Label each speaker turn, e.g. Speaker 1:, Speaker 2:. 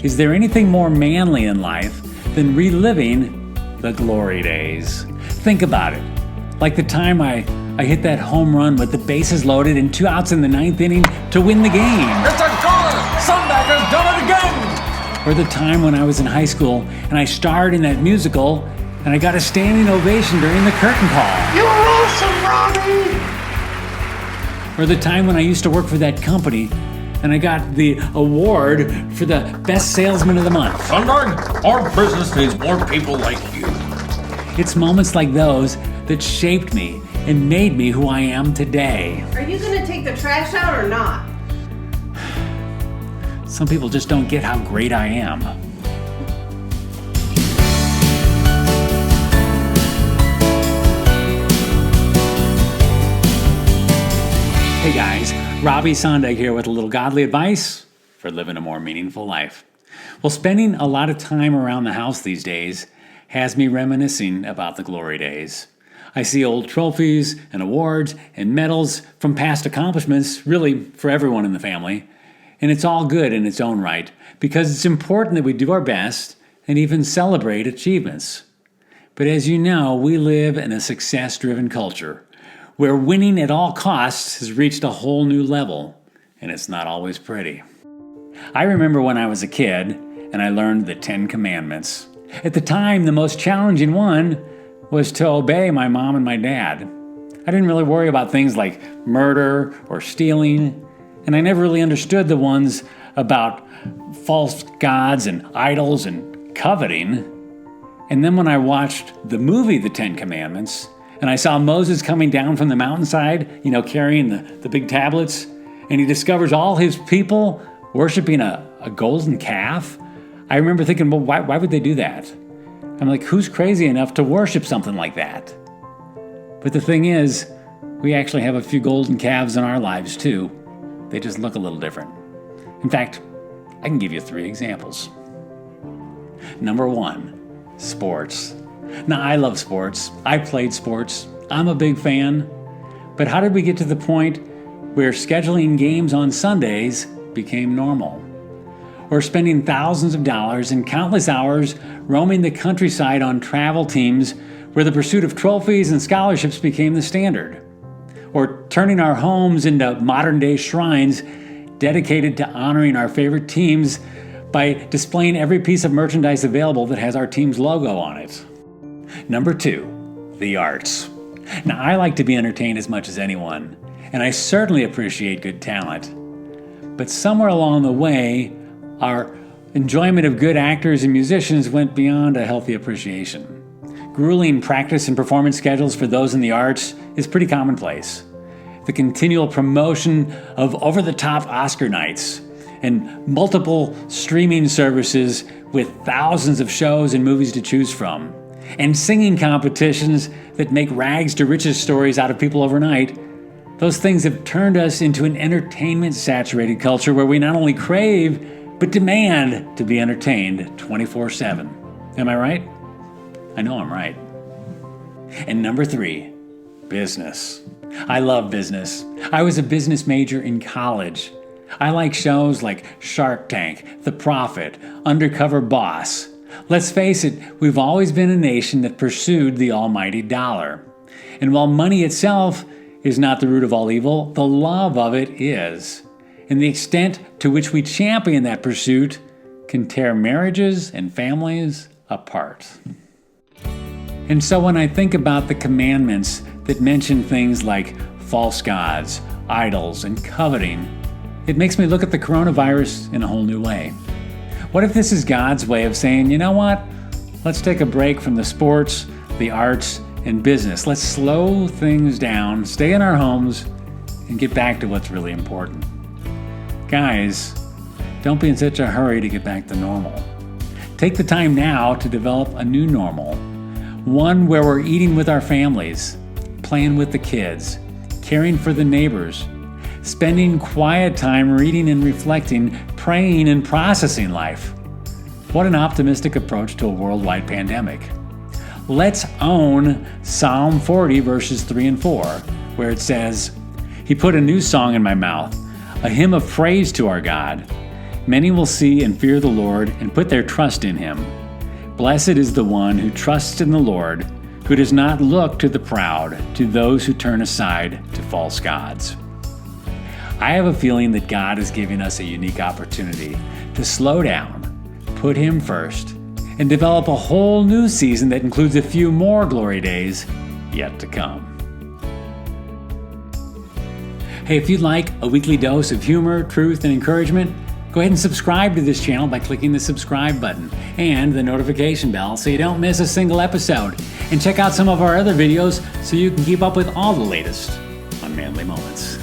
Speaker 1: is there anything more manly in life than reliving the glory days? Think about it. Like the time I hit that home run with the bases loaded and 2 outs in the 9th inning to win the game.
Speaker 2: It's a goal! Sondag has done it again!
Speaker 1: Or the time when I was in high school and I starred in that musical and I got a standing ovation during the curtain call.
Speaker 2: You're awesome, Robbie!
Speaker 1: Or the time when I used to work for that company and I got the award for the best salesman of the month.
Speaker 2: Sondag, our business needs more people like you.
Speaker 1: It's moments like those that shaped me and made me who I am today.
Speaker 3: Are you going to take the trash out or not?
Speaker 1: Some people just don't get how great I am. Hey guys, Robbie Sondag here with a little godly advice for living a more meaningful life. Well, spending a lot of time around the house these days has me reminiscing about the glory days. I see old trophies and awards and medals from past accomplishments, really for everyone in the family. And it's all good in its own right, because it's important that we do our best and even celebrate achievements. But as you know, we live in a success-driven culture where winning at all costs has reached a whole new level, and it's not always pretty. I remember when I was a kid and I learned the 10 Commandments. At the time, the most challenging one was to obey my mom and my dad. I didn't really worry about things like murder or stealing, and I never really understood the ones about false gods and idols and coveting. And then when I watched the movie The 10 Commandments, and I saw Moses coming down from the mountainside, carrying the big tablets, and he discovers all his people worshiping a golden calf, I remember thinking, well, why would they do that? I'm like, who's crazy enough to worship something like that? But the thing is, we actually have a few golden calves in our lives too. They just look a little different. In fact, I can give you 3 examples. Number 1, sports. Now, I love sports. I played sports. I'm a big fan. But how did we get to the point where scheduling games on Sundays became normal? Or spending thousands of dollars and countless hours roaming the countryside on travel teams where the pursuit of trophies and scholarships became the standard. Or turning our homes into modern-day shrines dedicated to honoring our favorite teams by displaying every piece of merchandise available that has our team's logo on it. Number 2, the arts. Now, I like to be entertained as much as anyone, and I certainly appreciate good talent. But somewhere along the way, our enjoyment of good actors and musicians went beyond a healthy appreciation. Grueling practice and performance schedules for those in the arts is pretty commonplace. The continual promotion of over-the-top Oscar nights and multiple streaming services with thousands of shows and movies to choose from, and singing competitions that make rags to riches stories out of people overnight, those things have turned us into an entertainment-saturated culture where we not only crave but demand to be entertained 24/7. Am I right? I know I'm right. And number 3, business. I love business. I was a business major in college. I like shows like Shark Tank, The Profit, Undercover Boss. Let's face it, we've always been a nation that pursued the almighty dollar. And while money itself is not the root of all evil, the love of it is. And the extent to which we champion that pursuit can tear marriages and families apart. And so when I think about the commandments that mention things like false gods, idols, and coveting, it makes me look at the coronavirus in a whole new way. What if this is God's way of saying, you know what? Let's take a break from the sports, the arts, and business. Let's slow things down, stay in our homes, and get back to what's really important. Guys, don't be in such a hurry to get back to normal. Take the time now to develop a new normal, one where we're eating with our families, playing with the kids, caring for the neighbors, spending quiet time reading and reflecting, praying and processing life. What an optimistic approach to a worldwide pandemic. Let's own Psalm 40 verses 3 and 4, where it says, "He put a new song in my mouth, a hymn of praise to our God. Many will see and fear the Lord and put their trust in Him. Blessed is the one who trusts in the Lord, who does not look to the proud, to those who turn aside to false gods. I have a feeling that God is giving us a unique opportunity to slow down, put Him first, and develop a whole new season that includes a few more glory days yet to come. Hey, if you'd like a weekly dose of humor, truth, and encouragement, go ahead and subscribe to this channel by clicking the subscribe button and the notification bell so you don't miss a single episode. And check out some of our other videos so you can keep up with all the latest on manly moments.